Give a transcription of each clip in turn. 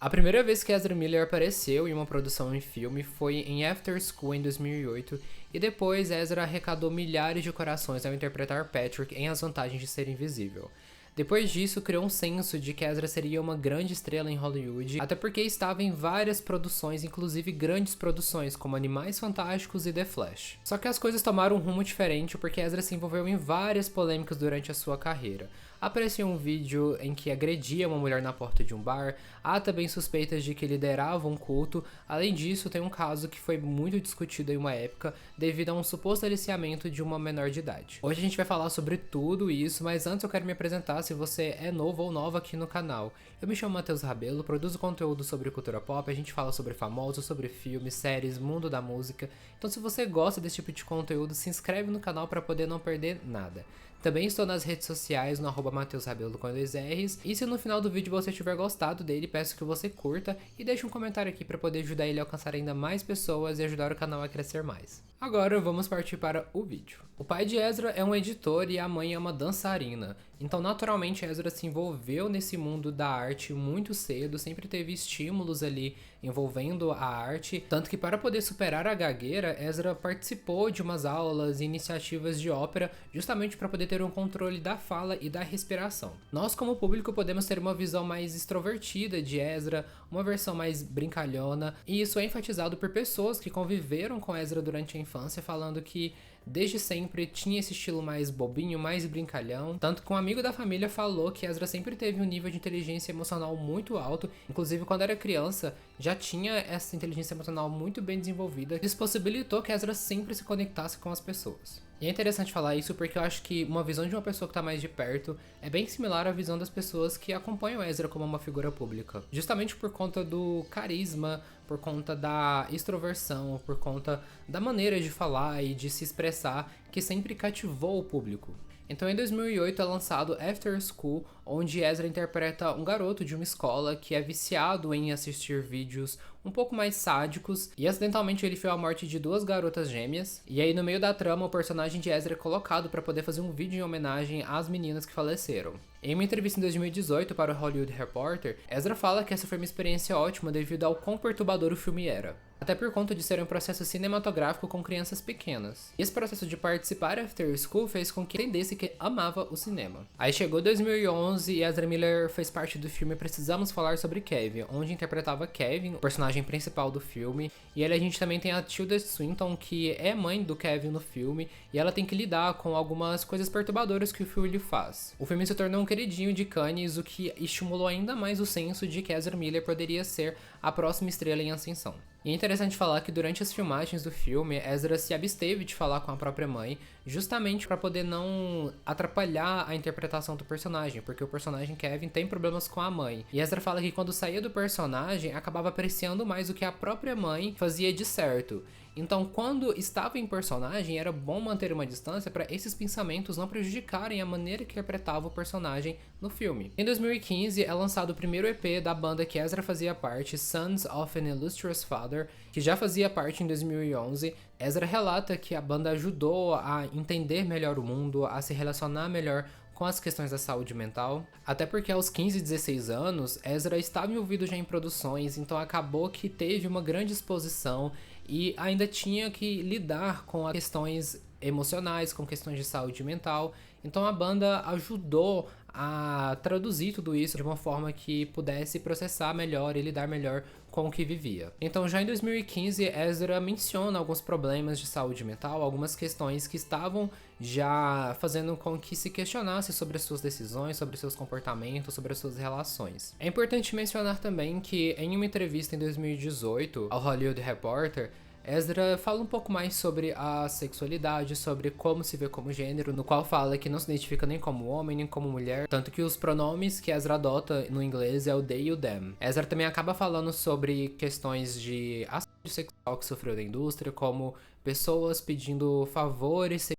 A primeira vez que Ezra Miller apareceu em uma produção em filme foi em After School em 2008, e depois Ezra arrecadou milhares de corações ao interpretar Patrick em As Vantagens de Ser Invisível. Depois disso, criou um senso de que Ezra seria uma grande estrela em Hollywood, até porque estava em várias produções, inclusive grandes produções, como Animais Fantásticos e The Flash. Só que as coisas tomaram um rumo diferente porque Ezra se envolveu em várias polêmicas durante a sua carreira. Apareceu um vídeo em que agredia uma mulher na porta de um bar, há também suspeitas de que liderava um culto. Além disso, tem um caso que foi muito discutido em uma época devido a um suposto aliciamento de uma menor de idade. Hoje a gente vai falar sobre tudo isso, mas antes eu quero me apresentar se você é novo ou nova aqui no canal. Eu me chamo Matheus Rabelo, produzo conteúdo sobre cultura pop, a gente fala sobre famosos, sobre filmes, séries, mundo da música. Então se você gosta desse tipo de conteúdo, se inscreve no canal para poder não perder nada. Também estou nas redes sociais no @MatheusRabelo com 2 R's. E se no final do vídeo você tiver gostado dele, peço que você curta e deixe um comentário aqui para poder ajudar ele a alcançar ainda mais pessoas e ajudar o canal a crescer mais. Agora vamos partir para o vídeo. O pai de Ezra é um editor e a mãe é uma dançarina. Então naturalmente Ezra se envolveu nesse mundo da arte muito cedo, sempre teve estímulos ali envolvendo a arte, tanto que para poder superar a gagueira, Ezra participou de umas aulas e iniciativas de ópera justamente para poder ter um controle da fala e da respiração. Nós como público podemos ter uma visão mais extrovertida de Ezra, uma versão mais brincalhona, e isso é enfatizado por pessoas que conviveram com Ezra durante a infância, falando que desde sempre tinha esse estilo mais bobinho, mais brincalhão, tanto que um amigo da família falou que Ezra sempre teve um nível de inteligência emocional muito alto, inclusive quando era criança já tinha essa inteligência emocional muito bem desenvolvida, que isso possibilitou que Ezra sempre se conectasse com as pessoas. E é interessante falar isso porque eu acho que uma visão de uma pessoa que tá mais de perto é bem similar à visão das pessoas que acompanham Ezra como uma figura pública. Justamente por conta do carisma, por conta da extroversão, por conta da maneira de falar e de se expressar que sempre cativou o público. Então em 2008 é lançado After School, onde Ezra interpreta um garoto de uma escola que é viciado em assistir vídeos um pouco mais sádicos e acidentalmente ele viu a morte de 2 garotas gêmeas. E aí no meio da trama o personagem de Ezra é colocado para poder fazer um vídeo em homenagem às meninas que faleceram. Em uma entrevista em 2018 para o Hollywood Reporter, Ezra fala que essa foi uma experiência ótima devido ao quão perturbador o filme era, até por conta de ser um processo cinematográfico com crianças pequenas. E esse processo de participar After School fez com que entendesse que amava o cinema. Aí chegou 2011 e Ezra Miller fez parte do filme Precisamos Falar Sobre Kevin, onde interpretava Kevin, o personagem principal do filme. E ali a gente também tem a Tilda Swinton, que é mãe do Kevin no filme, e ela tem que lidar com algumas coisas perturbadoras que o filho faz. O filme se tornou um queridinho de Cannes, o que estimulou ainda mais o senso de que Ezra Miller poderia ser a próxima estrela em ascensão. E é interessante falar que durante as filmagens do filme, Ezra se absteve de falar com a própria mãe, justamente para poder não atrapalhar a interpretação do personagem, porque o personagem Kevin tem problemas com a mãe. E Ezra fala que quando saía do personagem, acabava apreciando mais o que a própria mãe fazia de certo. Então, quando estava em personagem, era bom manter uma distância para esses pensamentos não prejudicarem a maneira que interpretava o personagem no filme. Em 2015, é lançado o primeiro EP da banda que Ezra fazia parte, Sons of an Illustrious Father, que já fazia parte em 2011. Ezra relata que a banda ajudou a entender melhor o mundo, a se relacionar melhor com as questões da saúde mental, até porque aos 15 e 16 anos, Ezra estava envolvido já em produções, então acabou que teve uma grande exposição e ainda tinha que lidar com as questões emocionais, com questões de saúde mental. Então a banda ajudou a traduzir tudo isso de uma forma que pudesse processar melhor e lidar melhor com o que vivia. Então já em 2015, Ezra menciona alguns problemas de saúde mental, algumas questões que estavam já fazendo com que se questionasse sobre as suas decisões, sobre seus comportamentos, sobre as suas relações. É importante mencionar também que em uma entrevista em 2018 ao Hollywood Reporter, Ezra fala um pouco mais sobre a sexualidade, sobre como se vê como gênero, no qual fala que não se identifica nem como homem, nem como mulher, tanto que os pronomes que Ezra adota no inglês é o they e o them. Ezra também acaba falando sobre questões de assédio sexual que sofreu da indústria, como pessoas pedindo favores sexuais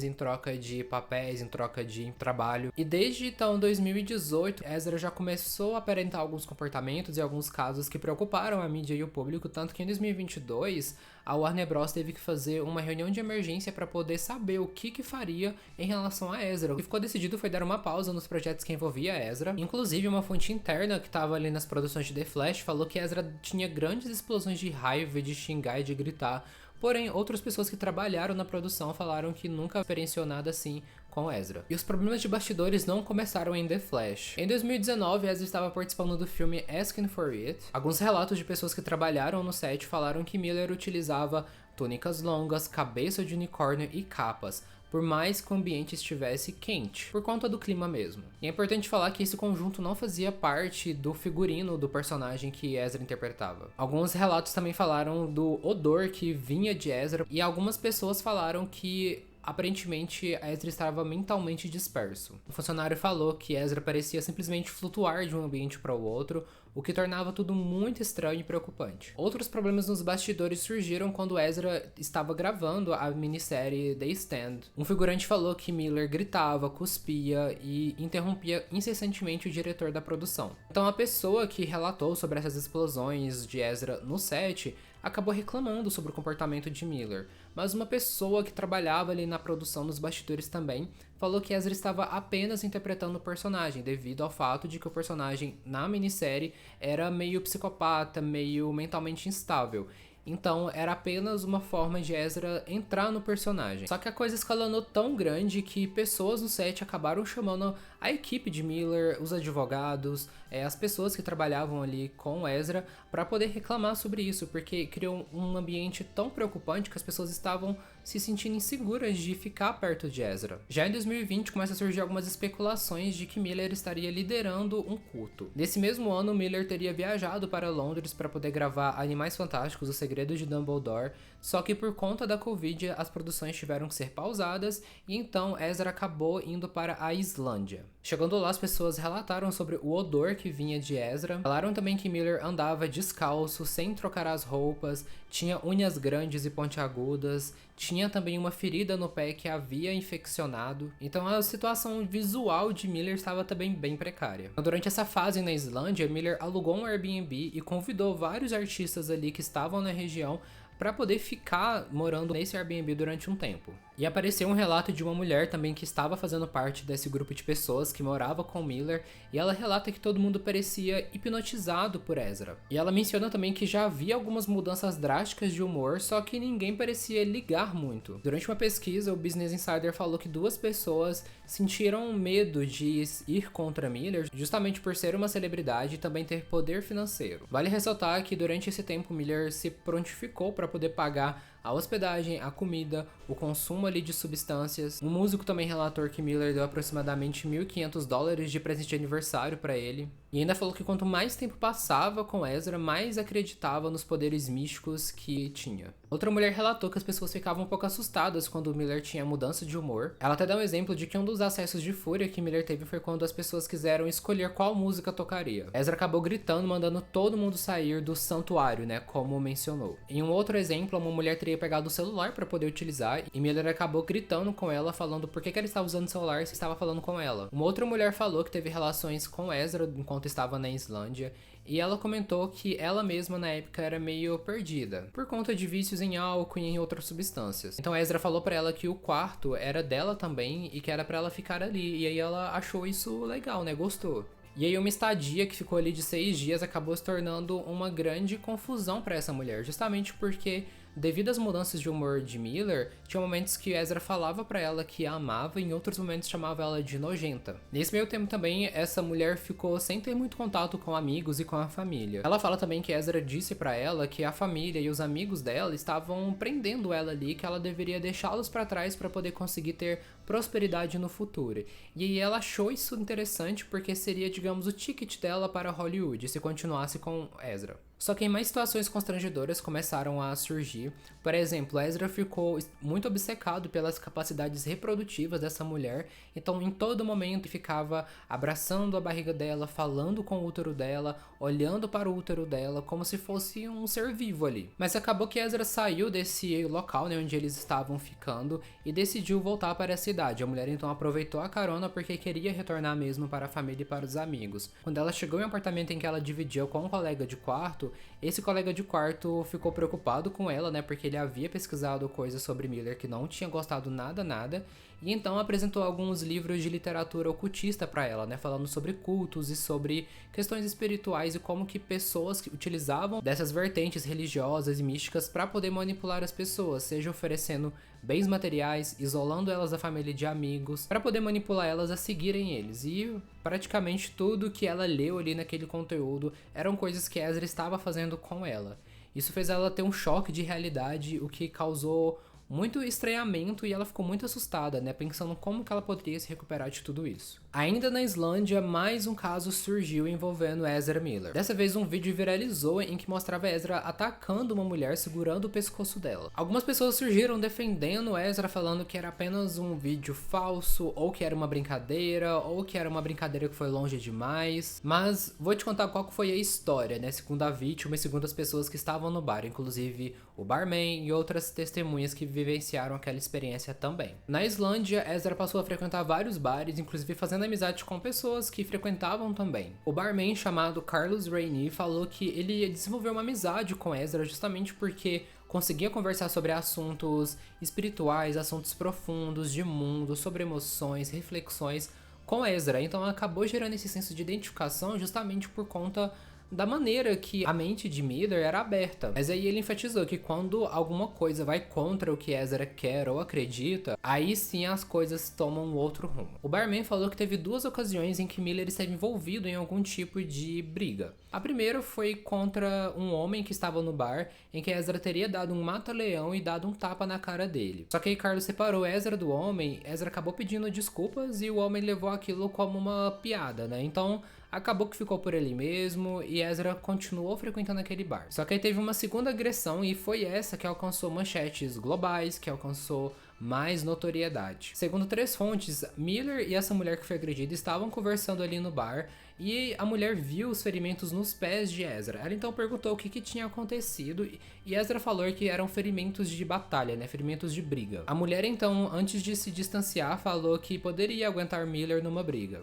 em troca de papéis, em troca de trabalho. E desde então, 2018, Ezra já começou a aparentar alguns comportamentos e alguns casos que preocuparam a mídia e o público, tanto que em 2022 a Warner Bros. Teve que fazer uma reunião de emergência para poder saber o que faria em relação a Ezra. O que ficou decidido foi dar uma pausa nos projetos que envolvia Ezra. Inclusive, uma fonte interna que estava ali nas produções de The Flash falou que Ezra tinha grandes explosões de raiva, de xingar e de gritar. Porém, outras pessoas que trabalharam na produção falaram que nunca experienciou nada assim com Ezra. E os problemas de bastidores não começaram em The Flash. Em 2019, Ezra estava participando do filme Asking for It. Alguns relatos de pessoas que trabalharam no set falaram que Miller utilizava túnicas longas, cabeça de unicórnio e capas, por mais que o ambiente estivesse quente, por conta do clima mesmo. E é importante falar que esse conjunto não fazia parte do figurino do personagem que Ezra interpretava. Alguns relatos também falaram do odor que vinha de Ezra, e algumas pessoas falaram que aparentemente Ezra estava mentalmente disperso. O funcionário falou que Ezra parecia simplesmente flutuar de um ambiente para o outro, o que tornava tudo muito estranho e preocupante. Outros problemas nos bastidores surgiram quando Ezra estava gravando a minissérie The Stand. Um figurante falou que Miller gritava, cuspia e interrompia incessantemente o diretor da produção. Então a pessoa que relatou sobre essas explosões de Ezra no set acabou reclamando sobre o comportamento de Miller, mas uma pessoa que trabalhava ali na produção dos bastidores também falou que Ezra estava apenas interpretando o personagem, devido ao fato de que o personagem na minissérie era meio psicopata, meio mentalmente instável. Então era apenas uma forma de Ezra entrar no personagem. Só que a coisa escalonou tão grande que pessoas no set acabaram chamando a equipe de Miller, os advogados, as pessoas que trabalhavam ali com Ezra, para poder reclamar sobre isso, porque criou um ambiente tão preocupante que as pessoas estavam se sentindo inseguras de ficar perto de Ezra. Já em 2020 começa a surgir algumas especulações de que Miller estaria liderando um culto. Nesse mesmo ano, Miller teria viajado para Londres para poder gravar Animais Fantásticos, O Segredo de Dumbledore, só que por conta da Covid as produções tiveram que ser pausadas e então Ezra acabou indo para a Islândia. Chegando lá, as pessoas relataram sobre o odor que vinha de Ezra, falaram também que Miller andava descalço, sem trocar as roupas, tinha unhas grandes e pontiagudas, tinha também uma ferida no pé que havia infeccionado, então a situação visual de Miller estava também bem precária. Durante essa fase na Islândia, Miller alugou um Airbnb e convidou vários artistas ali que estavam na região para poder ficar morando nesse Airbnb durante um tempo. E apareceu um relato de uma mulher também que estava fazendo parte desse grupo de pessoas que morava com Miller, e ela relata que todo mundo parecia hipnotizado por Ezra. E ela menciona também que já havia algumas mudanças drásticas de humor, só que ninguém parecia ligar muito. Durante uma pesquisa, o Business Insider falou que 2 pessoas sentiram medo de ir contra Miller, justamente por ser uma celebridade e também ter poder financeiro. Vale ressaltar que durante esse tempo Miller se prontificou para poder pagar a hospedagem, a comida, o consumo ali de substâncias. Um músico também relatou que Miller deu aproximadamente $1.500 de presente de aniversário para ele. E ainda falou que quanto mais tempo passava com Ezra, mais acreditava nos poderes místicos que tinha. Outra mulher relatou que as pessoas ficavam um pouco assustadas quando Miller tinha mudança de humor. Ela até dá um exemplo de que um dos acessos de fúria que Miller teve foi quando as pessoas quiseram escolher qual música tocaria. Ezra acabou gritando, mandando todo mundo sair do santuário, como mencionou. Em um outro exemplo, uma mulher teria pegado o celular para poder utilizar e Miller acabou gritando com ela, falando por que ela estava usando o celular se estava falando com ela. Uma outra mulher falou que teve relações com Ezra enquanto estava na Islândia, e ela comentou que ela mesma na época era meio perdida, por conta de vícios em álcool e em outras substâncias. Então Ezra falou pra ela que o quarto era dela também e que era pra ela ficar ali, e aí ela achou isso legal, gostou. E aí uma estadia que ficou ali de 6 dias acabou se tornando uma grande confusão pra essa mulher, justamente porque devido às mudanças de humor de Miller, tinha momentos que Ezra falava pra ela que a amava e em outros momentos chamava ela de nojenta. Nesse meio tempo também, essa mulher ficou sem ter muito contato com amigos e com a família. Ela fala também que Ezra disse pra ela que a família e os amigos dela estavam prendendo ela ali, que ela deveria deixá-los pra trás pra poder conseguir ter prosperidade no futuro. E aí ela achou isso interessante porque seria, digamos, o ticket dela para Hollywood se continuasse com Ezra. Só que mais situações constrangedoras começaram a surgir. Por exemplo, Ezra ficou muito obcecado pelas capacidades reprodutivas dessa mulher, então em todo momento ficava abraçando a barriga dela, falando com o útero dela, olhando para o útero dela, como se fosse um ser vivo ali. Mas acabou que Ezra saiu desse local, né, onde eles estavam ficando e decidiu voltar para a cidade. A mulher então aproveitou a carona porque queria retornar mesmo para a família e para os amigos. Quando ela chegou em um apartamento em que ela dividia com um colega de quarto, esse colega de quarto ficou preocupado com ela, né, porque ele havia pesquisado coisas sobre Miller que não tinha gostado nada, e então apresentou alguns livros de literatura ocultista para ela, né, falando sobre cultos e sobre questões espirituais e como que pessoas que utilizavam dessas vertentes religiosas e místicas para poder manipular as pessoas, seja oferecendo bens materiais, isolando elas da família e de amigos, para poder manipular elas a seguirem eles. E praticamente tudo que ela leu ali naquele conteúdo eram coisas que Ezra estava fazendo com ela. Isso fez ela ter um choque de realidade, o que causou muito estranhamento e ela ficou muito assustada, né, pensando como que ela poderia se recuperar de tudo isso. Ainda na Islândia, mais um caso surgiu envolvendo Ezra Miller. Dessa vez um vídeo viralizou em que mostrava Ezra atacando uma mulher segurando o pescoço dela. Algumas pessoas surgiram defendendo Ezra, falando que era apenas um vídeo falso, ou que era uma brincadeira, ou que era uma brincadeira que foi longe demais. Mas vou te contar qual foi a história, né, segundo a vítima e segundo as pessoas que estavam no bar, inclusive o barman e outras testemunhas que vivenciaram aquela experiência também. Na Islândia, Ezra passou a frequentar vários bares, inclusive fazendo amizade com pessoas que frequentavam também. O barman chamado Carlos Rainey falou que ele desenvolveu uma amizade com Ezra justamente porque conseguia conversar sobre assuntos espirituais, assuntos profundos de mundo, sobre emoções, reflexões com Ezra. Então acabou gerando esse senso de identificação justamente por conta da maneira que a mente de Miller era aberta. Mas aí ele enfatizou que quando alguma coisa vai contra o que Ezra quer ou acredita, aí sim as coisas tomam um outro rumo. O barman falou que teve 2 ocasiões em que Miller esteve envolvido em algum tipo de briga. A primeira foi contra um homem que estava no bar, em que Ezra teria dado um mata-leão e dado um tapa na cara dele. Só que aí Carlos separou Ezra do homem, Ezra acabou pedindo desculpas e o homem levou aquilo como uma piada, né? Então acabou que ficou por ali mesmo e Ezra continuou frequentando aquele bar. Só que aí teve uma segunda agressão e foi essa que alcançou manchetes globais, que alcançou mais notoriedade. Segundo 3 fontes, Miller e essa mulher que foi agredida estavam conversando ali no bar e a mulher viu os ferimentos nos pés de Ezra. Ela então perguntou o que tinha acontecido e Ezra falou que eram ferimentos de batalha, né, ferimentos de briga. A mulher então, antes de se distanciar, falou que poderia aguentar Miller numa briga.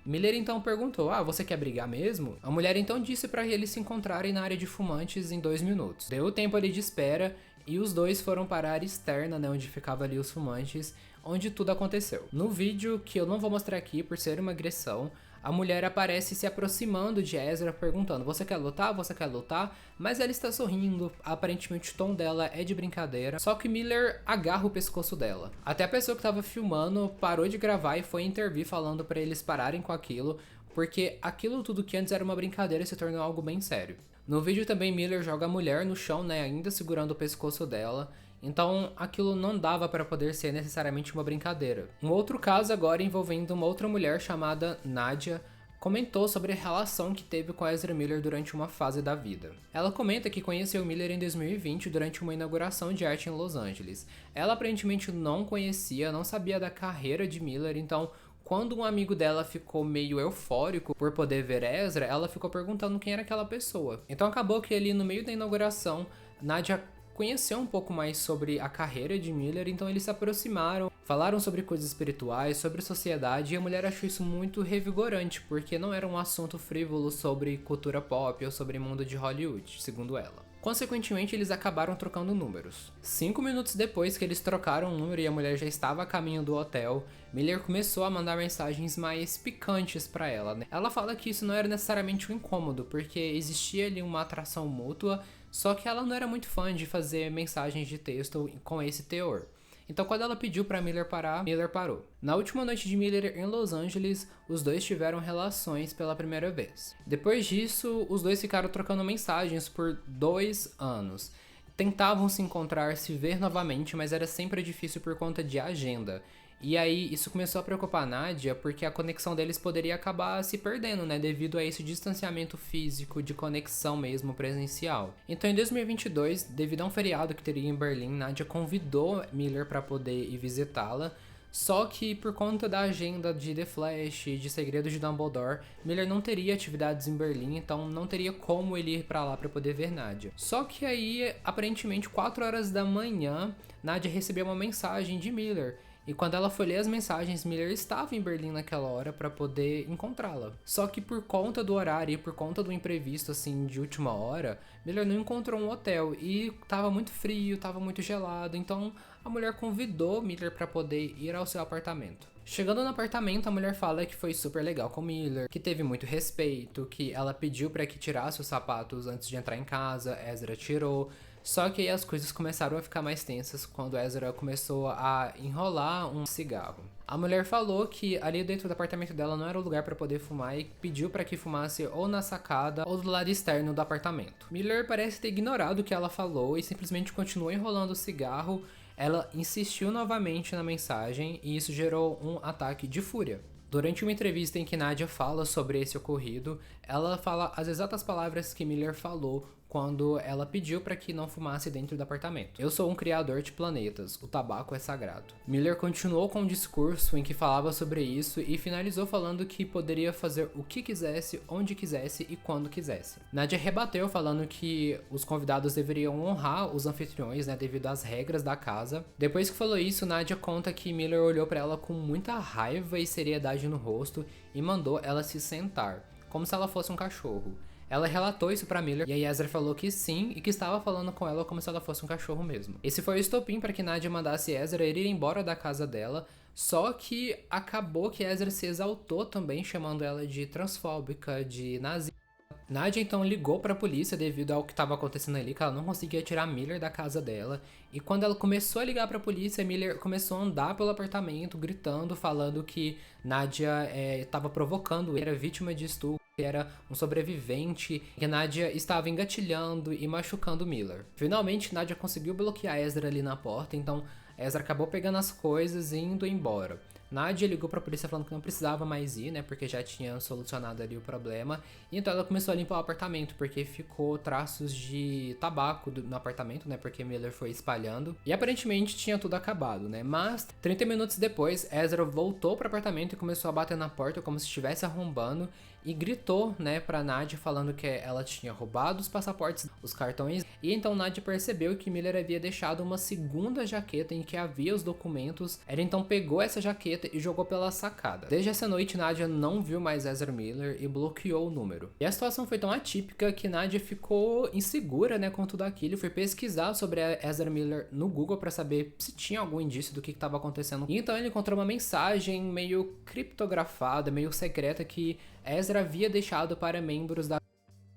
Miller então perguntou: você quer brigar mesmo? A mulher então disse para eles se encontrarem na área de fumantes em 2 minutos. Deu o tempo ali de espera e os dois foram para a área externa, né, onde ficava ali os fumantes, onde tudo aconteceu. No vídeo, que eu não vou mostrar aqui por ser uma agressão, a mulher aparece se aproximando de Ezra, perguntando: você quer lutar? Você quer lutar? Mas ela está sorrindo, aparentemente o tom dela é de brincadeira, só que Miller agarra o pescoço dela. Até a pessoa que estava filmando parou de gravar e foi intervir falando para eles pararem com aquilo, porque aquilo tudo que antes era uma brincadeira se tornou algo bem sério. No vídeo também Miller joga a mulher no chão, né, ainda segurando o pescoço dela. Então aquilo não dava para poder ser necessariamente uma brincadeira. Um outro caso agora envolvendo uma outra mulher chamada Nadia comentou sobre a relação que teve com Ezra Miller durante uma fase da vida. Ela comenta que conheceu Miller em 2020 durante uma inauguração de arte em Los Angeles. Ela aparentemente não conhecia, não sabia da carreira de Miller, então quando um amigo dela ficou meio eufórico por poder ver Ezra, ela ficou perguntando quem era aquela pessoa. Então acabou que ali no meio da inauguração, Nadia conheceu um pouco mais sobre a carreira de Miller, então eles se aproximaram, falaram sobre coisas espirituais, sobre sociedade, e a mulher achou isso muito revigorante, porque não era um assunto frívolo sobre cultura pop ou sobre mundo de Hollywood, segundo ela. Consequentemente, eles acabaram trocando números. 5 minutos depois que eles trocaram o número e a mulher já estava a caminho do hotel, Miller começou a mandar mensagens mais picantes pra ela, né? Ela fala que isso não era necessariamente um incômodo, porque existia ali uma atração mútua, só que ela não era muito fã de fazer mensagens de texto com esse teor. Então quando ela pediu pra Miller parar, Miller parou. Na última noite de Miller em Los Angeles, os dois tiveram relações pela primeira vez. Depois disso, os dois ficaram trocando mensagens por 2 anos. Tentavam se encontrar, se ver novamente, mas era sempre difícil por conta de agenda. E aí isso começou a preocupar a Nadia porque a conexão deles poderia acabar se perdendo, né, devido a esse distanciamento físico de conexão mesmo presencial. Então em 2022, devido a um feriado que teria em Berlim, Nadia convidou Miller para poder ir visitá-la. Só que por conta da agenda de The Flash e de Segredos de Dumbledore, Miller não teria atividades em Berlim, então não teria como ele ir pra lá pra poder ver Nadia. Só que aí, aparentemente, 4 horas da manhã, Nadia recebeu uma mensagem de Miller. E quando ela foi ler as mensagens, Miller estava em Berlim naquela hora para poder encontrá-la. Só que por conta do horário e por conta do imprevisto assim de última hora, Miller não encontrou um hotel e tava muito frio, tava muito gelado, então a mulher convidou Miller para poder ir ao seu apartamento. Chegando no apartamento, a mulher fala que foi super legal com Miller, que teve muito respeito, que ela pediu para que tirasse os sapatos antes de entrar em casa, Ezra tirou. Só que aí as coisas começaram a ficar mais tensas quando Ezra começou a enrolar um cigarro. A mulher falou que ali dentro do apartamento dela não era o lugar para poder fumar e pediu para que fumasse ou na sacada ou do lado externo do apartamento. Miller parece ter ignorado o que ela falou e simplesmente continuou enrolando o cigarro. Ela insistiu novamente na mensagem e isso gerou um ataque de fúria. Durante uma entrevista em que Nadia fala sobre esse ocorrido, ela fala as exatas palavras que Miller falou quando ela pediu para que não fumasse dentro do apartamento. Eu sou um criador de planetas, o tabaco é sagrado. Miller continuou com um discurso em que falava sobre isso e finalizou falando que poderia fazer o que quisesse, onde quisesse e quando quisesse. Nadia rebateu falando que os convidados deveriam honrar os anfitriões, né, devido às regras da casa. Depois que falou isso, Nadia conta que Miller olhou para ela com muita raiva e seriedade no rosto e mandou ela se sentar, como se ela fosse um cachorro. Ela relatou isso pra Miller e aí Ezra falou que sim e que estava falando com ela como se ela fosse um cachorro mesmo. Esse foi o estopim para que Nadia mandasse Ezra ir embora da casa dela, só que acabou que Ezra se exaltou também, chamando ela de transfóbica, de nazista. Nadia então ligou para a polícia devido ao que estava acontecendo ali, que ela não conseguia tirar Miller da casa dela. E quando ela começou a ligar para a polícia, Miller começou a andar pelo apartamento, gritando, falando que Nadia estava provocando, era vítima de estupro, era um sobrevivente, que Nadia estava engatilhando e machucando Miller. Finalmente, Nadia conseguiu bloquear Ezra ali na porta, então Ezra acabou pegando as coisas e indo embora. Nadia ligou pra polícia falando que não precisava mais ir, né, porque já tinha solucionado ali o problema. E então ela começou a limpar o apartamento, porque ficou traços de tabaco no apartamento, né, porque Miller foi espalhando. E aparentemente tinha tudo acabado, né, mas 30 minutos depois, Ezra voltou pro apartamento e começou a bater na porta como se estivesse arrombando. E gritou, né, pra Nadia falando que ela tinha roubado os passaportes, os cartões. E então Nadia percebeu que Miller havia deixado uma segunda jaqueta em que havia os documentos. Ela então pegou essa jaqueta e jogou pela sacada. Desde essa noite, Nadia não viu mais Ezra Miller e bloqueou o número. E a situação foi tão atípica que Nadia ficou insegura, né, com tudo aquilo. Foi pesquisar sobre a Ezra Miller no Google para saber se tinha algum indício do que estava acontecendo. E então ele encontrou uma mensagem meio criptografada, meio secreta que Ezra havia deixado para membros da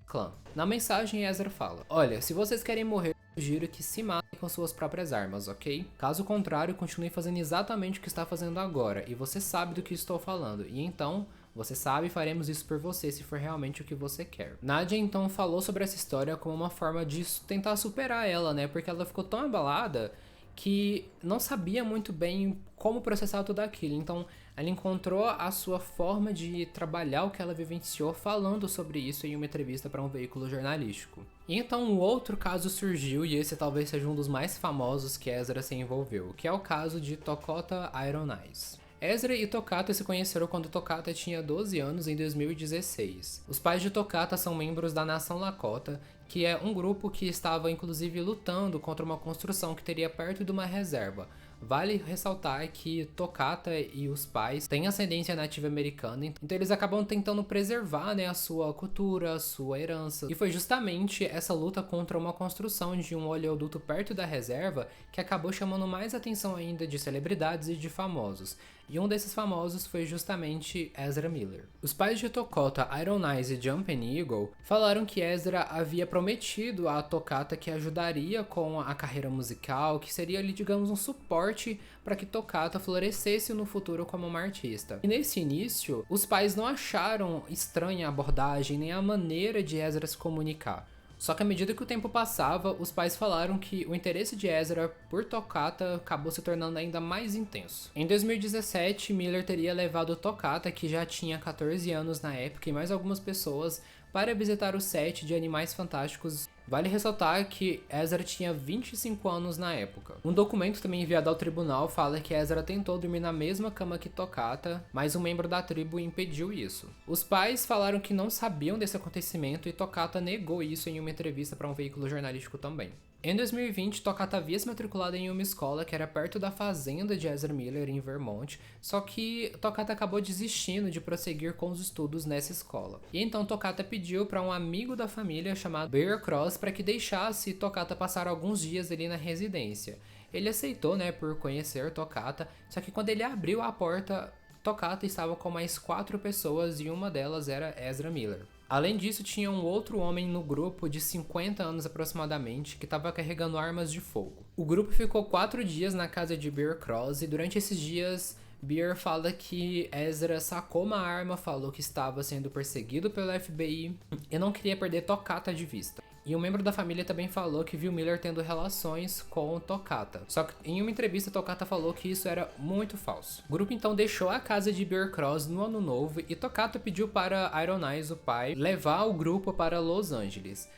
clã. Na mensagem, Ezra fala: olha, se vocês querem morrer, eu sugiro que se matem com suas próprias armas, ok? Caso contrário, continue fazendo exatamente o que está fazendo agora, e você sabe do que estou falando, e então, você sabe, faremos isso por você se for realmente o que você quer. Nadia então falou sobre essa história como uma forma de tentar superar ela, né? Porque ela ficou tão abalada que não sabia muito bem como processar tudo aquilo. Então, ela encontrou a sua forma de trabalhar o que ela vivenciou falando sobre isso em uma entrevista para um veículo jornalístico. E então, um outro caso surgiu, e esse talvez seja um dos mais famosos que Ezra se envolveu, que é o caso de Tokata Iron Eyes. Ezra e Tokata se conheceram quando Tokata tinha 12 anos em 2016. Os pais de Tokata são membros da Nação Lakota, que é um grupo que estava inclusive lutando contra uma construção que teria perto de uma reserva. Vale ressaltar que Tokata e os pais têm ascendência nativa americana, então eles acabam tentando preservar, né, a sua cultura, a sua herança. E foi justamente essa luta contra uma construção de um oleoduto perto da reserva que acabou chamando mais atenção ainda de celebridades e de famosos. E um desses famosos foi justamente Ezra Miller. Os pais de Tokata, Iron Eyes e Jumping Eagle falaram que Ezra havia prometido a Tokata que ajudaria com a carreira musical, que seria ali, digamos, um suporte para que Tokata florescesse no futuro como uma artista. E nesse início, os pais não acharam estranha a abordagem nem a maneira de Ezra se comunicar. Só que à medida que o tempo passava, os pais falaram que o interesse de Ezra por Toccata acabou se tornando ainda mais intenso. Em 2017, Miller teria levado Toccata, que já tinha 14 anos na época, e mais algumas pessoas para visitar o set de Animais Fantásticos. Vale ressaltar que Ezra tinha 25 anos na época. Um documento também enviado ao tribunal fala que Ezra tentou dormir na mesma cama que Toccata, mas um membro da tribo impediu isso. Os pais falaram que não sabiam desse acontecimento e Toccata negou isso em uma entrevista para um veículo jornalístico também. Em 2020, Toccata havia se matriculado em uma escola que era perto da fazenda de Ezra Miller, em Vermont, só que Toccata acabou desistindo de prosseguir com os estudos nessa escola. E então Toccata pediu para um amigo da família chamado Bear Cross para que deixasse Toccata passar alguns dias ali na residência. Ele aceitou, por conhecer Toccata, só que quando ele abriu a porta, Toccata estava com mais 4 pessoas e uma delas era Ezra Miller. Além disso, tinha um outro homem no grupo de 50 anos aproximadamente que estava carregando armas de fogo. O grupo ficou 4 dias na casa de Bear Cross e durante esses dias Bear fala que Ezra sacou uma arma, falou que estava sendo perseguido pelo FBI e não queria perder Toccata de vista. E um membro da família também falou que viu Miller tendo relações com Toccata. Só que em uma entrevista, Toccata falou que isso era muito falso. O grupo então deixou a casa de Bear Cross no ano novo e Toccata pediu para Iron Eyes, o pai, levar o grupo para Los Angeles.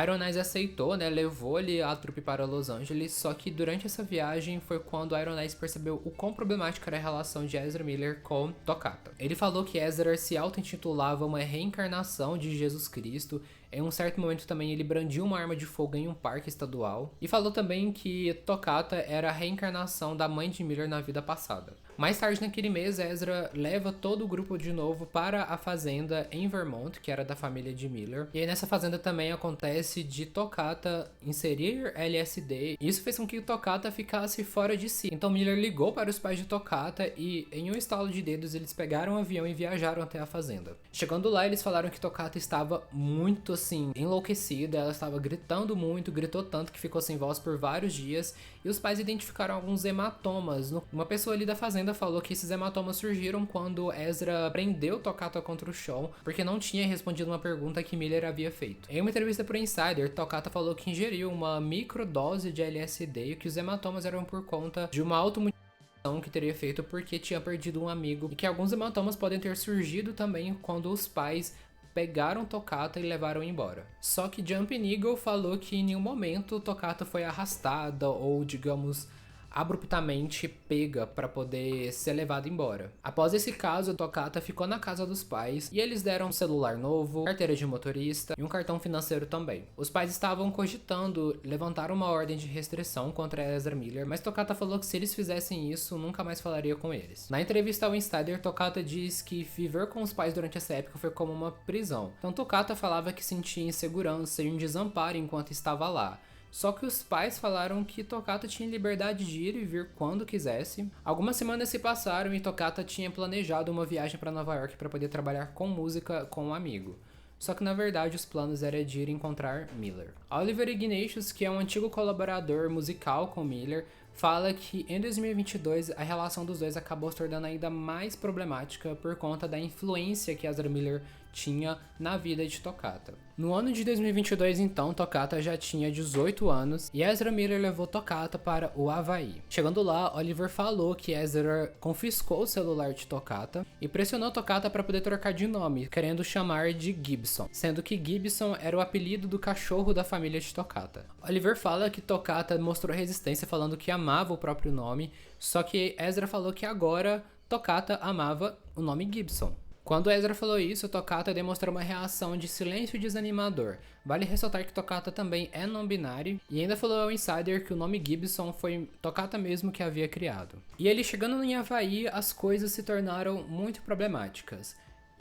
Iron Eyes aceitou, levou-lhe a trupe para Los Angeles, só que durante essa viagem foi quando Iron Eyes percebeu o quão problemática era a relação de Ezra Miller com Toccata. Ele falou que Ezra se auto-intitulava uma reencarnação de Jesus Cristo. Em um certo momento também ele brandiu uma arma de fogo em um parque estadual. E falou também que Toccata era a reencarnação da mãe de Miller na vida passada. Mais tarde naquele mês, Ezra leva todo o grupo de novo para a fazenda em Vermont, que era da família de Miller. E aí nessa fazenda também acontece de Toccata inserir LSD. E isso fez com que Toccata ficasse fora de si. Então Miller ligou para os pais de Toccata e em um estalo de dedos eles pegaram um avião e viajaram até a fazenda. Chegando lá, eles falaram que Toccata estava muito enlouquecida, ela estava gritando muito, gritou tanto que ficou sem voz por vários dias, e os pais identificaram alguns hematomas. Uma pessoa ali da fazenda falou que esses hematomas surgiram quando Ezra prendeu Toccata contra o chão, porque não tinha respondido uma pergunta que Miller havia feito. Em uma entrevista para o Insider, Toccata falou que ingeriu uma microdose de LSD e que os hematomas eram por conta de uma automutilação que teria feito porque tinha perdido um amigo, e que alguns hematomas podem ter surgido também quando os pais pegaram Toccata e levaram embora. Só que Jumping Eagle falou que em nenhum momento Toccata foi arrastada ou, digamos, abruptamente pega para poder ser levada embora. Após esse caso, Toccata ficou na casa dos pais e eles deram um celular novo, carteira de motorista e um cartão financeiro também. Os pais estavam cogitando levantar uma ordem de restrição contra Ezra Miller, mas Toccata falou que se eles fizessem isso, nunca mais falaria com eles. Na entrevista ao Insider, Toccata diz que viver com os pais durante essa época foi como uma prisão. Então Toccata falava que sentia insegurança e um desamparo enquanto estava lá. Só que os pais falaram que Toccata tinha liberdade de ir e vir quando quisesse. Algumas semanas se passaram e Toccata tinha planejado uma viagem para Nova York para poder trabalhar com música com um amigo. Só que na verdade os planos eram de ir encontrar Miller. Oliver Ignatius, que é um antigo colaborador musical com Miller, fala que em 2022 a relação dos dois acabou se tornando ainda mais problemática por conta da influência que Ezra Miller tinha na vida de Toccata. No ano de 2022, então, Toccata já tinha 18 anos e Ezra Miller levou Toccata para o Havaí. Chegando lá, Oliver falou que Ezra confiscou o celular de Toccata e pressionou Toccata para poder trocar de nome, querendo chamar de Gibson, sendo que Gibson era o apelido do cachorro da família de Toccata. Oliver fala que Toccata mostrou resistência falando que amava o próprio nome, só que Ezra falou que agora Toccata amava o nome Gibson. Quando Ezra falou isso, Toccata demonstrou uma reação de silêncio desanimador. Vale ressaltar que Toccata também é não-binário e ainda falou ao Insider que o nome Gibson foi Toccata mesmo que havia criado. E ele chegando em Havaí, as coisas se tornaram muito problemáticas.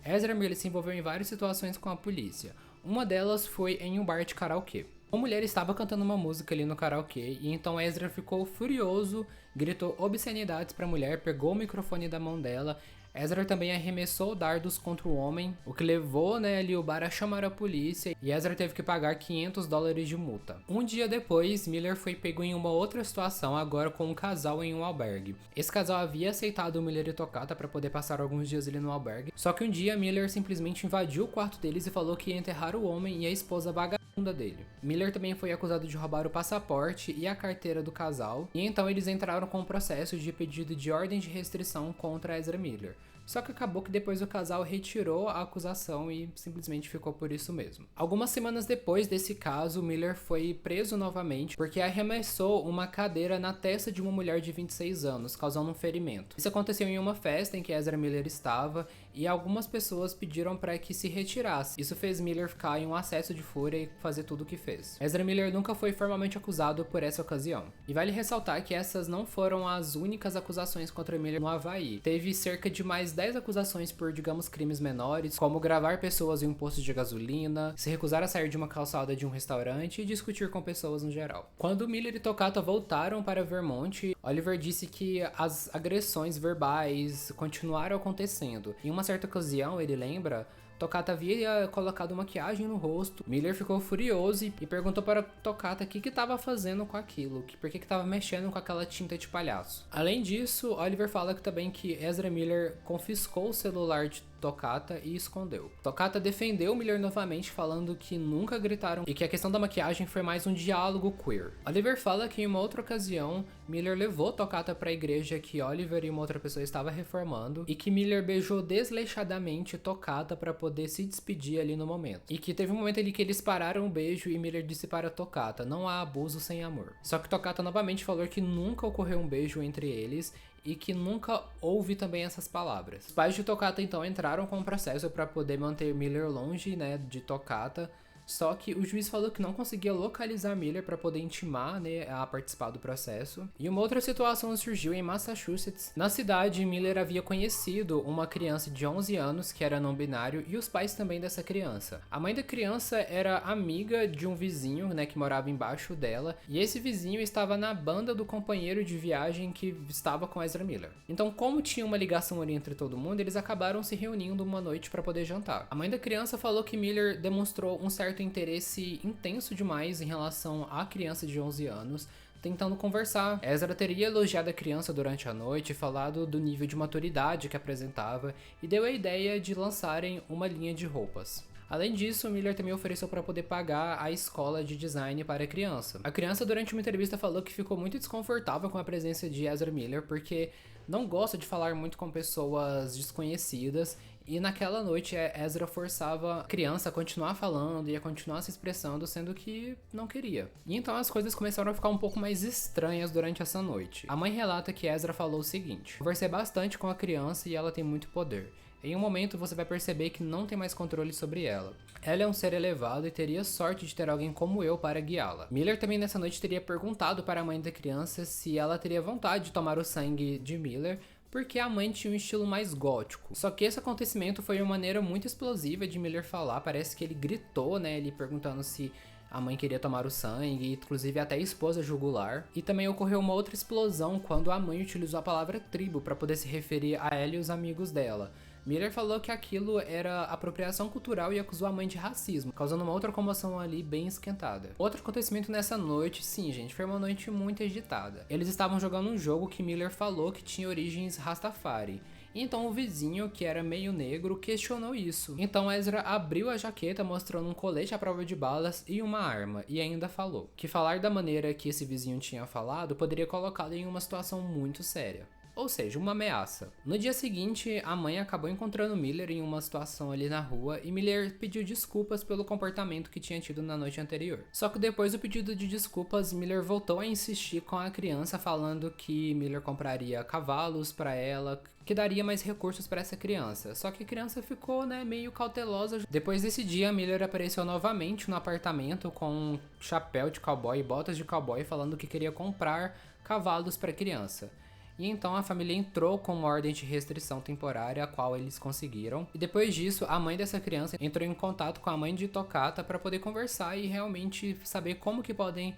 Ezra Miller se envolveu em várias situações com a polícia. Uma delas foi em um bar de karaokê. Uma mulher estava cantando uma música ali no karaokê e então Ezra ficou furioso, gritou obscenidades para a mulher, pegou o microfone da mão dela. Ezra também arremessou dardos contra o homem, o que levou, né, Liubar a chamar a polícia, e Ezra teve que pagar $500 de multa. Um dia depois, Miller foi pego em uma outra situação, agora com um casal em um albergue. Esse casal havia aceitado Miller e Toccata para poder passar alguns dias ali no albergue, só que um dia Miller simplesmente invadiu o quarto deles e falou que ia enterrar o homem e a esposa vagabunda dele. Miller também foi acusado de roubar o passaporte e a carteira do casal, e então eles entraram com um processo de pedido de ordem de restrição contra Ezra Miller. Só que acabou que depois o casal retirou a acusação e simplesmente ficou por isso mesmo. Algumas semanas depois desse caso, Miller foi preso novamente porque arremessou uma cadeira na testa de uma mulher de 26 anos, causando um ferimento. Isso aconteceu em uma festa em que Ezra Miller estava e algumas pessoas pediram para que se retirasse. Isso fez Miller ficar em um acesso de fúria e fazer tudo o que fez. Ezra Miller nunca foi formalmente acusado por essa ocasião. E vale ressaltar que essas não foram as únicas acusações contra Miller no Havaí. Teve cerca de mais 10 acusações por, digamos, crimes menores, como gravar pessoas em um posto de gasolina, se recusar a sair de uma calçada de um restaurante e discutir com pessoas no geral. Quando Miller e Toccata voltaram para Vermont, Oliver disse que as agressões verbais continuaram acontecendo. Em uma certa ocasião, ele lembra, Toccata havia colocado maquiagem no rosto. Miller ficou furioso e perguntou para Toccata o que estava fazendo com aquilo, por que estava mexendo com aquela tinta de palhaço. Além disso, Oliver fala também que Ezra Miller confiscou o celular de Toccata e escondeu. Toccata defendeu Miller novamente, falando que nunca gritaram e que a questão da maquiagem foi mais um diálogo queer. Oliver fala que em uma outra ocasião, Miller levou Toccata para a igreja que Oliver e uma outra pessoa estava reformando e que Miller beijou desleixadamente Toccata para poder se despedir ali no momento. E que teve um momento ali que eles pararam o beijo e Miller disse para Toccata: não há abuso sem amor. Só que Toccata novamente falou que nunca ocorreu um beijo entre eles e que nunca houve também essas palavras. Os pais de Toccata então entraram com um processo para poder manter Miller longe, né, de Toccata. Só que o juiz falou que não conseguia localizar Miller para poder intimar, né, a participar do processo. E uma outra situação surgiu em Massachusetts. Na cidade, Miller havia conhecido uma criança de 11 anos que era não binário e os pais também dessa criança. A mãe da criança era amiga de um vizinho, né, que morava embaixo dela, e esse vizinho estava na banda do companheiro de viagem que estava com Ezra Miller. Então, como tinha uma ligação ali entre todo mundo, eles acabaram se reunindo uma noite para poder jantar. A mãe da criança falou que Miller demonstrou um certo interesse intenso demais em relação à criança de 11 anos, tentando conversar. Ezra teria elogiado a criança durante a noite, falado do nível de maturidade que apresentava e deu a ideia de lançarem uma linha de roupas. Além disso, Miller também ofereceu para poder pagar a escola de design para a criança. A criança, durante uma entrevista, falou que ficou muito desconfortável com a presença de Ezra Miller porque não gosta de falar muito com pessoas desconhecidas. E naquela noite, Ezra forçava a criança a continuar falando e a continuar se expressando, sendo que não queria. E então as coisas começaram a ficar um pouco mais estranhas durante essa noite. A mãe relata que Ezra falou o seguinte: conversei bastante com a criança e ela tem muito poder. Em um momento você vai perceber que não tem mais controle sobre ela. Ela é um ser elevado e teria sorte de ter alguém como eu para guiá-la. Miller também nessa noite teria perguntado para a mãe da criança se ela teria vontade de tomar o sangue de Miller, porque a mãe tinha um estilo mais gótico. Só que esse acontecimento foi uma maneira muito explosiva de Miller falar. Parece que ele gritou, né, ele perguntando se a mãe queria tomar o sangue, inclusive até a esposa jugular. E também ocorreu uma outra explosão quando a mãe utilizou a palavra tribo para poder se referir a ela e os amigos dela. Miller falou que aquilo era apropriação cultural e acusou a mãe de racismo, causando uma outra comoção ali bem esquentada. Outro acontecimento nessa noite, sim gente, foi uma noite muito agitada. Eles estavam jogando um jogo que Miller falou que tinha origens Rastafari. Então o vizinho, que era meio negro, questionou isso. Então Ezra abriu a jaqueta mostrando um colete à prova de balas e uma arma, e ainda falou que falar da maneira que esse vizinho tinha falado poderia colocá-lo em uma situação muito séria. Ou seja, uma ameaça. No dia seguinte, a mãe acabou encontrando Miller em uma situação ali na rua e Miller pediu desculpas pelo comportamento que tinha tido na noite anterior. Só que depois do pedido de desculpas, Miller voltou a insistir com a criança, falando que Miller compraria cavalos para ela, que daria mais recursos para essa criança. Só que a criança ficou, né, meio cautelosa. Depois desse dia, Miller apareceu novamente no apartamento com um chapéu de cowboy e botas de cowboy, falando que queria comprar cavalos para a criança. E então a família entrou com uma ordem de restrição temporária, a qual eles conseguiram. E depois disso, a mãe dessa criança entrou em contato com a mãe de Toccata para poder conversar e realmente saber como que podem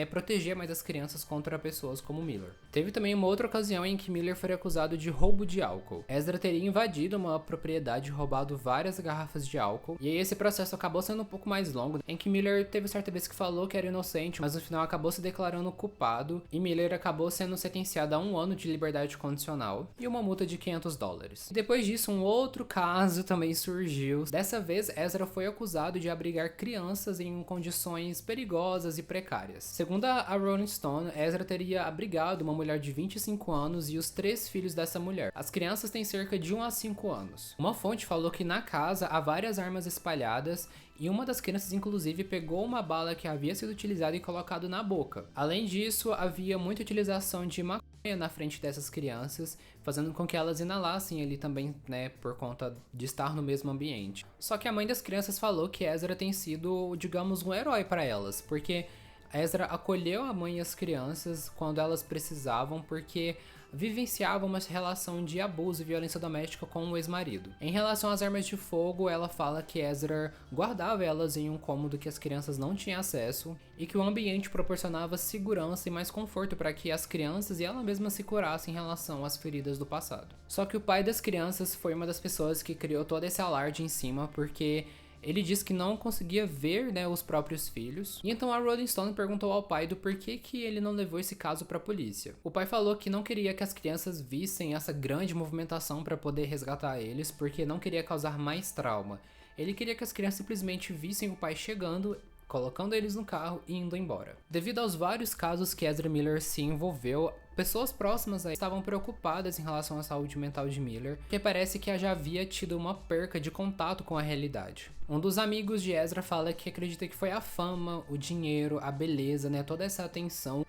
proteger mais as crianças contra pessoas como Miller. Teve também uma outra ocasião em que Miller foi acusado de roubo de álcool. Ezra teria invadido uma propriedade e roubado várias garrafas de álcool, e aí esse processo acabou sendo um pouco mais longo, em que Miller teve certa vez que falou que era inocente, mas no final acabou se declarando culpado, e Miller acabou sendo sentenciado a 1 ano de liberdade condicional e uma multa de $500. Depois disso, um outro caso também surgiu. Dessa vez, Ezra foi acusado de abrigar crianças em condições perigosas e precárias. Segundo a Rolling Stone, Ezra teria abrigado uma mulher de 25 anos e os 3 filhos dessa mulher. As crianças têm cerca de 1 a 5 anos. Uma fonte falou que na casa há várias armas espalhadas e uma das crianças inclusive pegou uma bala que havia sido utilizada e colocado na boca. Além disso, havia muita utilização de maconha na frente dessas crianças, fazendo com que elas inalassem ali também, né, por conta de estar no mesmo ambiente. Só que a mãe das crianças falou que Ezra tem sido, digamos, um herói para elas, porque Ezra acolheu a mãe e as crianças quando elas precisavam, porque vivenciava uma relação de abuso e violência doméstica com o ex-marido. Em relação às armas de fogo, ela fala que Ezra guardava elas em um cômodo que as crianças não tinham acesso e que o ambiente proporcionava segurança e mais conforto para que as crianças e ela mesma se curassem em relação às feridas do passado. Só que o pai das crianças foi uma das pessoas que criou todo esse alarde em cima, porque ele disse que não conseguia ver, né, os próprios filhos. E então a Rolling Stone perguntou ao pai do porquê que ele não levou esse caso para a polícia. O pai falou que não queria que as crianças vissem essa grande movimentação para poder resgatar eles, porque não queria causar mais trauma. Ele queria que as crianças simplesmente vissem o pai chegando, colocando eles no carro e indo embora. Devido aos vários casos que Ezra Miller se envolveu, pessoas próximas a ele estavam preocupadas em relação à saúde mental de Miller, porque parece que já havia tido uma perca de contato com a realidade. Um dos amigos de Ezra fala que acredita que foi a fama, o dinheiro, a beleza, né, toda essa atenção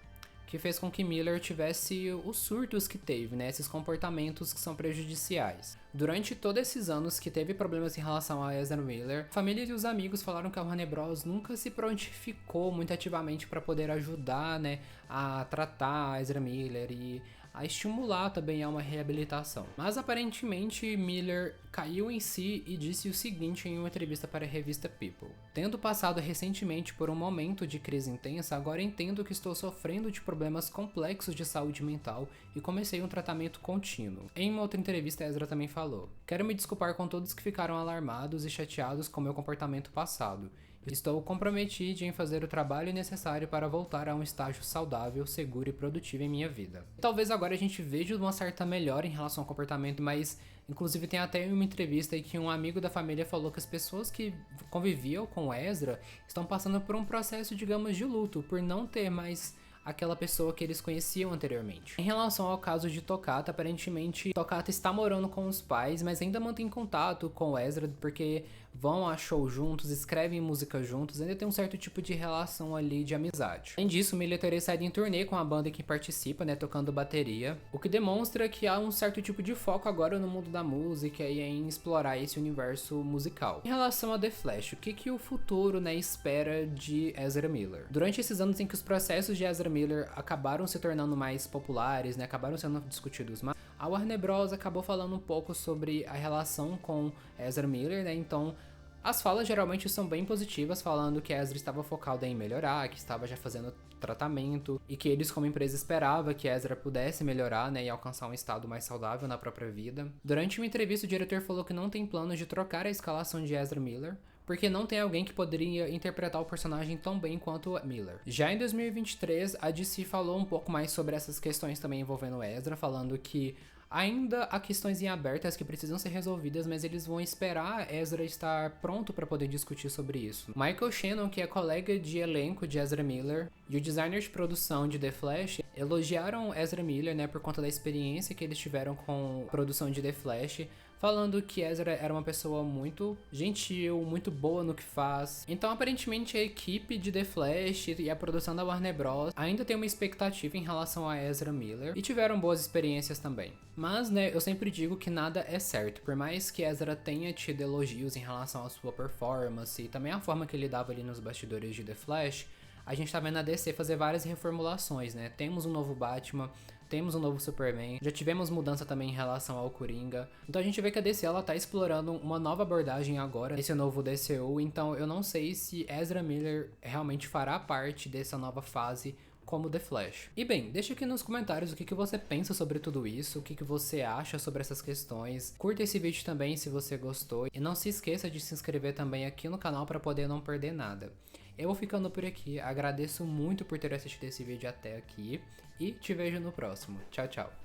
que fez com que Miller tivesse os surtos que teve, né, esses comportamentos que são prejudiciais. Durante todos esses anos que teve problemas em relação a Ezra Miller, a família e os amigos falaram que a Warner Bros. Nunca se prontificou muito ativamente para poder ajudar, né, a tratar Ezra Miller e a estimular também a uma reabilitação. Mas aparentemente Miller caiu em si e disse o seguinte em uma entrevista para a revista People: "Tendo passado recentemente por um momento de crise intensa, agora entendo que estou sofrendo de problemas complexos de saúde mental e comecei um tratamento contínuo." Em uma outra entrevista, Ezra também falou: "Quero me desculpar com todos que ficaram alarmados e chateados com meu comportamento passado. Estou comprometido em fazer o trabalho necessário para voltar a um estágio saudável, seguro e produtivo em minha vida." Talvez agora a gente veja uma certa melhora em relação ao comportamento, mas inclusive tem até uma entrevista aí que um amigo da família falou que as pessoas que conviviam com Ezra estão passando por um processo, digamos, de luto, por não ter mais aquela pessoa que eles conheciam anteriormente. Em relação ao caso de Tokata, aparentemente Tokata está morando com os pais, mas ainda mantém contato com Ezra, porque vão a show juntos, escrevem música juntos, ainda tem um certo tipo de relação ali de amizade. Além disso, Miller teria saído em turnê com a banda em que participa, né, tocando bateria, o que demonstra que há um certo tipo de foco agora no mundo da música e em explorar esse universo musical. Em relação a The Flash, o que o futuro, né, espera de Ezra Miller? Durante esses anos em que os processos de Ezra Miller acabaram se tornando mais populares, né, acabaram sendo discutidos mais, a Warner Bros. Acabou falando um pouco sobre a relação com Ezra Miller, né, então as falas geralmente são bem positivas, falando que Ezra estava focado em melhorar, que estava já fazendo tratamento e que eles como empresa esperavam que Ezra pudesse melhorar, né, e alcançar um estado mais saudável na própria vida. Durante uma entrevista, o diretor falou que não tem planos de trocar a escalação de Ezra Miller, porque não tem alguém que poderia interpretar o personagem tão bem quanto Miller. Já em 2023, a DC falou um pouco mais sobre essas questões também envolvendo Ezra, falando que ainda há questões em abertas que precisam ser resolvidas, mas eles vão esperar Ezra estar pronto para poder discutir sobre isso. Michael Shannon, que é colega de elenco de Ezra Miller, e o designer de produção de The Flash, elogiaram Ezra Miller, né, por conta da experiência que eles tiveram com a produção de The Flash, falando que Ezra era uma pessoa muito gentil, muito boa no que faz. Então, aparentemente, a equipe de The Flash e a produção da Warner Bros. Ainda tem uma expectativa em relação a Ezra Miller e tiveram boas experiências também. Mas, né, eu sempre digo que nada é certo. Por mais que Ezra tenha tido elogios em relação à sua performance e também a forma que ele dava ali nos bastidores de The Flash, a gente tá vendo a DC fazer várias reformulações, né? Temos um novo Batman, temos um novo Superman, já tivemos mudança também em relação ao Coringa. Então a gente vê que a DC ela tá explorando uma nova abordagem agora nesse novo DCU, então eu não sei se Ezra Miller realmente fará parte dessa nova fase como The Flash. E bem, deixa aqui nos comentários o que você pensa sobre tudo isso, o que você acha sobre essas questões. Curta esse vídeo também se você gostou e não se esqueça de se inscrever também aqui no canal para poder não perder nada. Eu vou ficando por aqui, agradeço muito por ter assistido esse vídeo até aqui e te vejo no próximo. Tchau, tchau.